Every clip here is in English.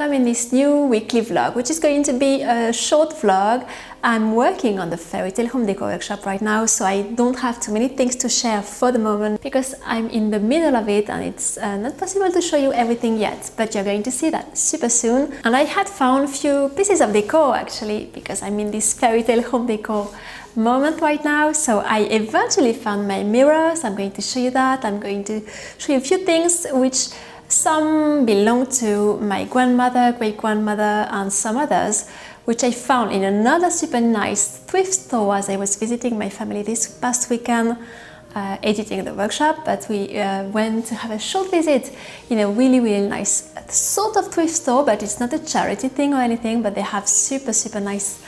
welcome in this new weekly vlog, which is going to be a short vlog. I'm working on the fairy tale home decor workshop right now, so I don't have too many things to share for the moment because I'm in the middle of it and it's not possible to show you everything yet, but you're going to see that super soon. And I had found a few pieces of decor actually because I'm in this fairy tale home decor moment right now. So I eventually found my mirrors. I'm going to show you that. I'm going to show you a few things which some belong to my grandmother, great-grandmother, and some others which I found in another super nice thrift store as I was visiting my family this past weekend, editing the workshop. But we went to have a short visit in a really nice sort of thrift store, but it's not a charity thing or anything, but they have super nice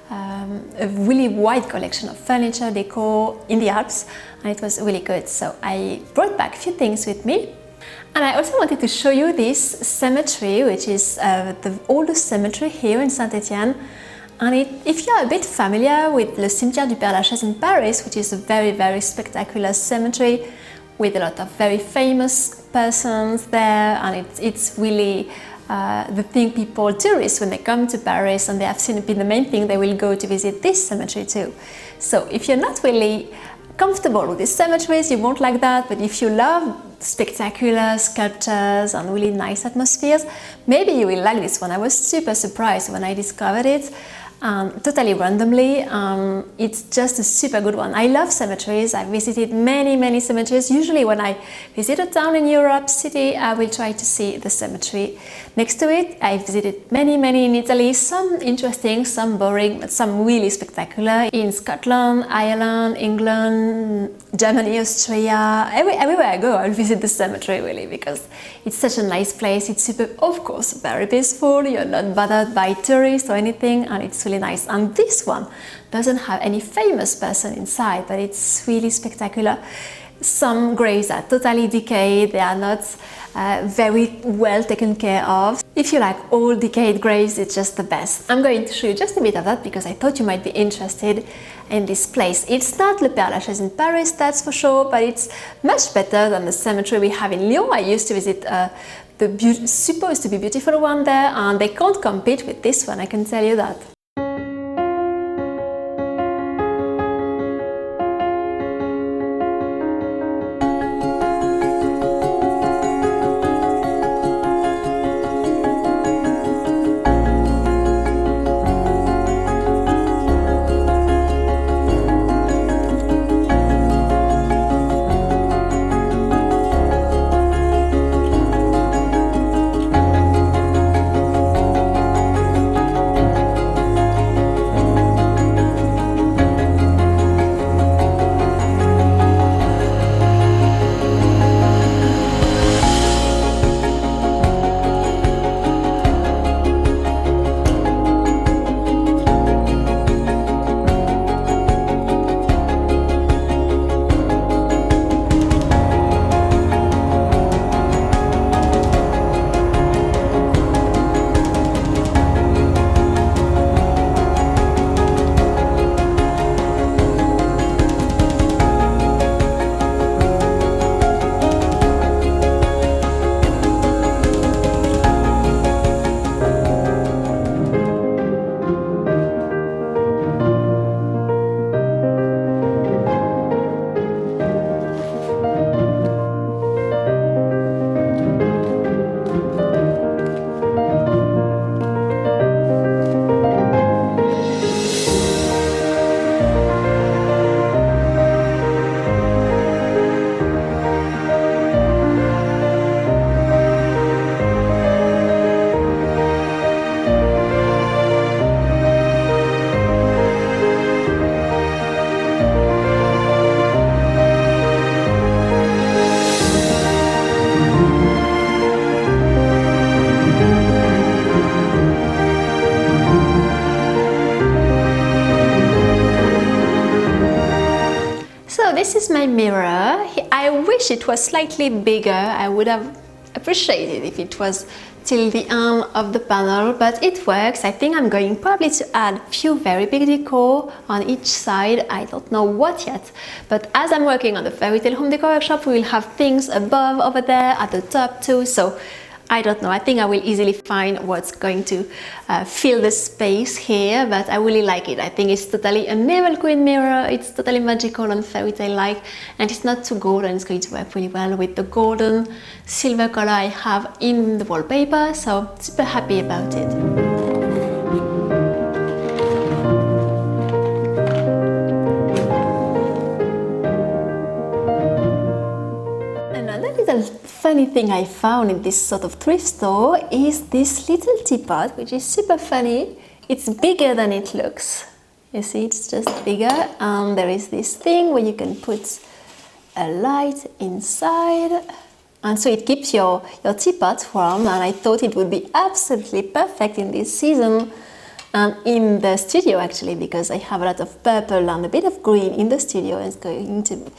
a really wide collection of furniture, decor in the Alps, and it was really good. So I brought back a few things with me. And I also wanted to show you this cemetery, which is the oldest cemetery here in St Etienne. And if you're a bit familiar with the cimetière du Père Lachaise in Paris, which is a very spectacular cemetery with a lot of very famous persons there, and it's really the thing tourists, when they come to Paris and they have seen it be the main thing, they will go to visit this cemetery too. So if you're not really comfortable with these cemeteries, you won't like that, but if you love spectacular sculptures and really nice atmospheres, maybe you will like this one. I was super surprised when I discovered it, totally randomly. It's just a super good one. I love cemeteries. I've visited many cemeteries. Usually when I visit a town in Europe, city, I will try to see the cemetery next to it. I visited many in Italy, some interesting, some boring, but some really spectacular in Scotland, Ireland, England, Germany, Austria. Everywhere I go, I'll visit the cemetery really because it's such a nice place. It's super, of course, very peaceful. You're not bothered by tourists or anything, and it's really nice. And this one doesn't have any famous person inside, but it's really spectacular. Some graves are totally decayed. They are not very well taken care of. If you like old decayed graves, it's just the best. I'm going to show you just a bit of that because I thought you might be interested in this place. It's not Le Père Lachaise in Paris, that's for sure, but it's much better than the cemetery we have in Lyon. I used to visit the supposed to be beautiful one there, and they can't compete with this one, I can tell you that. This is my mirror. I wish it was slightly bigger. I would have appreciated if it was till the end of the panel, but it works. I think I'm going probably to add a few very big decor on each side. I don't know what yet, but as I'm working on the fairy tale home decor workshop, we will have things above over there at the top too. So I don't know, I think I will easily find what's going to fill the space here, but I really like it. I think it's totally a navel queen mirror, it's totally magical and fairy tale like, and it's not too golden. It's going to work really well with the golden silver color I have in the wallpaper, so super happy about it. Funny thing I found in this sort of thrift store is this little teapot, which is super funny. It's bigger than it looks. You see, it's just bigger, and there is this thing where you can put a light inside, and so it keeps your teapot warm, and I thought it would be absolutely perfect in this season and in the studio actually, because I have a lot of purple and a bit of green in the studio, and it's going to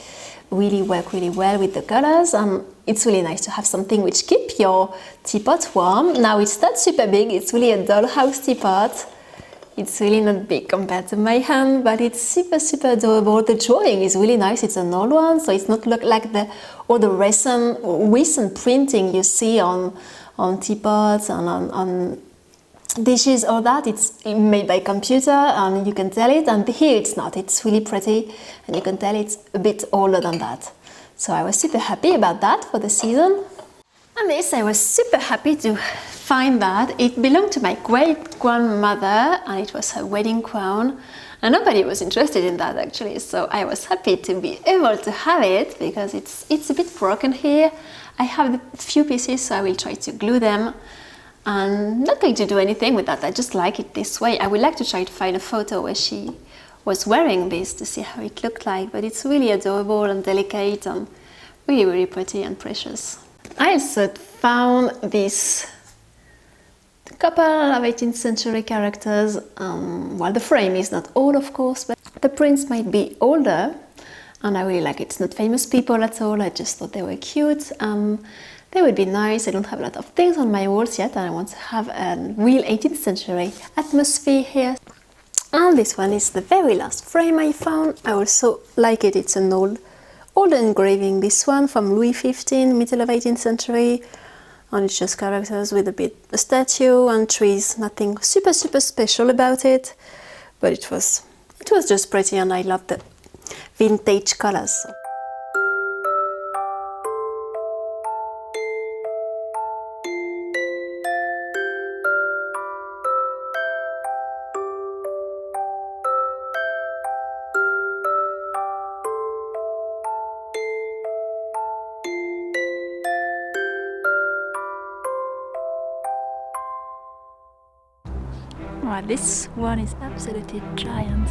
really work really well with the colors. It's really nice to have something which keeps your teapot warm. Now it's not super big, it's really a dollhouse teapot. It's really not big compared to my hand, but it's super adorable. The drawing is really nice, it's an old one, so it's not look like all the recent printing you see on teapots and on dishes or that. It's made by computer and you can tell it, and here it's not. It's really pretty and you can tell it's a bit older than that. So I was super happy about that for the season. And this, I was super happy to find that it belonged to my great-grandmother and it was her wedding crown, and nobody was interested in that actually, so I was happy to be able to have it because it's a bit broken here. I have a few pieces, so I will try to glue them. I'm not going to do anything with that, I just like it this way. I would like to try to find a photo where she was wearing this to see how it looked like, but it's really adorable and delicate and really pretty and precious. I also found this couple of 18th century characters. Well, the frame is not old of course, but the prints might be older, and I really like it. It's not famous people at all, I just thought they were cute. They would be nice. I don't have a lot of things on my walls yet, and I want to have a real 18th century atmosphere here. And this one is the very last frame I found. I also like it. It's an old engraving, this one from Louis XV, middle of 18th century. And it's just characters with a statue and trees. Nothing super special about it, but it was just pretty, and I love the vintage colors. Wow, this one is absolutely giant.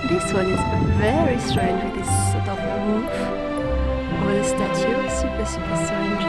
This one is very strange with this sort of roof over the statue, super strange.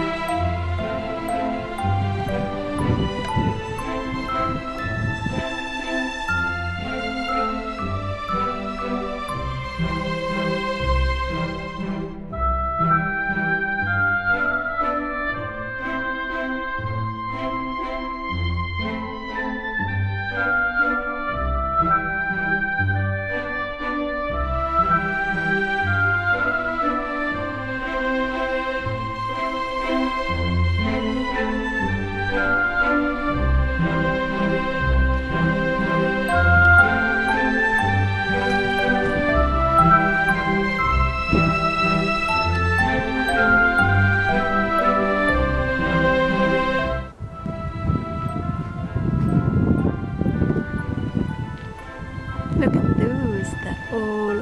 Look at those, they're all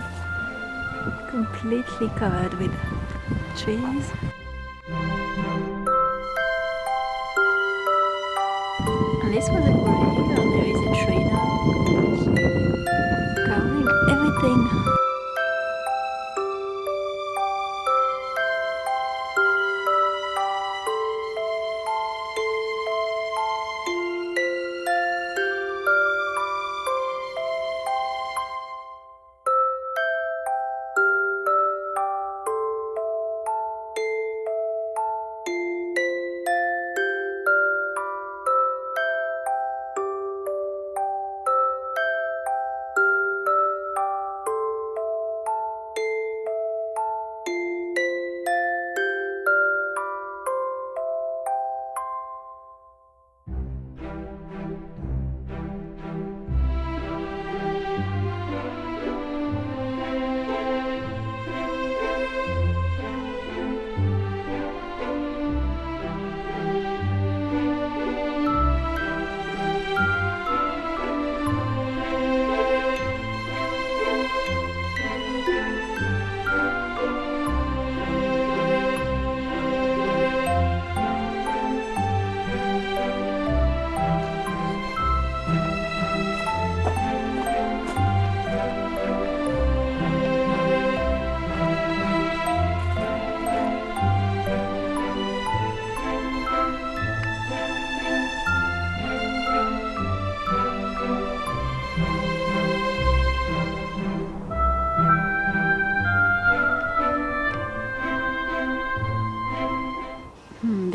completely covered with trees. And this was a grave, and there is a tree now covering everything.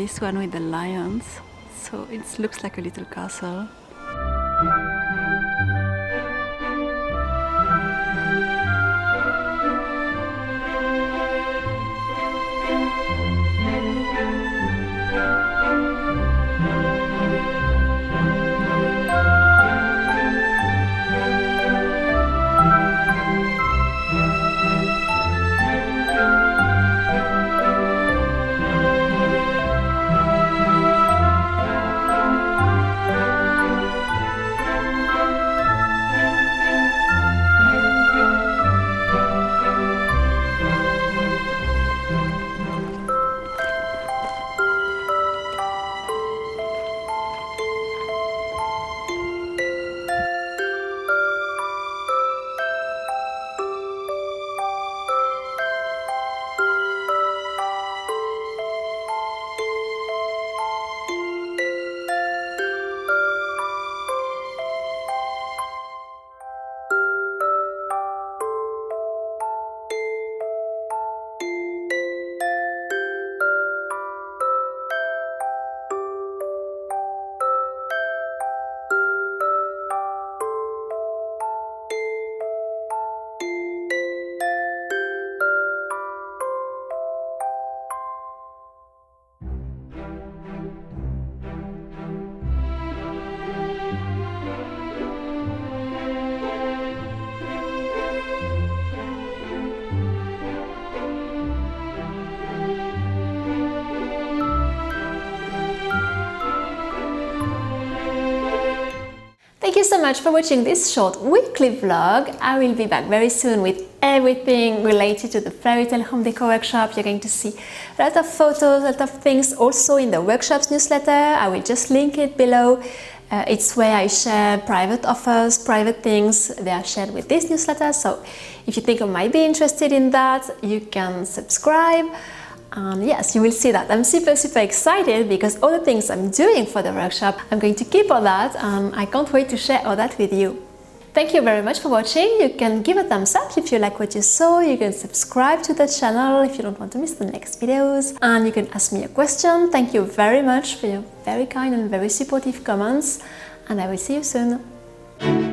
this one with the lions, so it looks like a little castle. Thank you so much for watching this short weekly vlog. I will be back very soon with everything related to the fairy tale home decor workshop. You're going to see a lot of photos, a lot of things also in the workshops newsletter. I will just link it below. It's where I share private offers, private things. They are shared with this newsletter. So if you think I might be interested in that, you can subscribe. Yes, you will see that. I'm super excited because all the things I'm doing for the workshop, I'm going to keep all that, and I can't wait to share all that with you. Thank you very much for watching. You can give a thumbs up if you like what you saw. You can subscribe to the channel if you don't want to miss the next videos. And you can ask me a question. Thank you very much for your very kind and very supportive comments. And I will see you soon.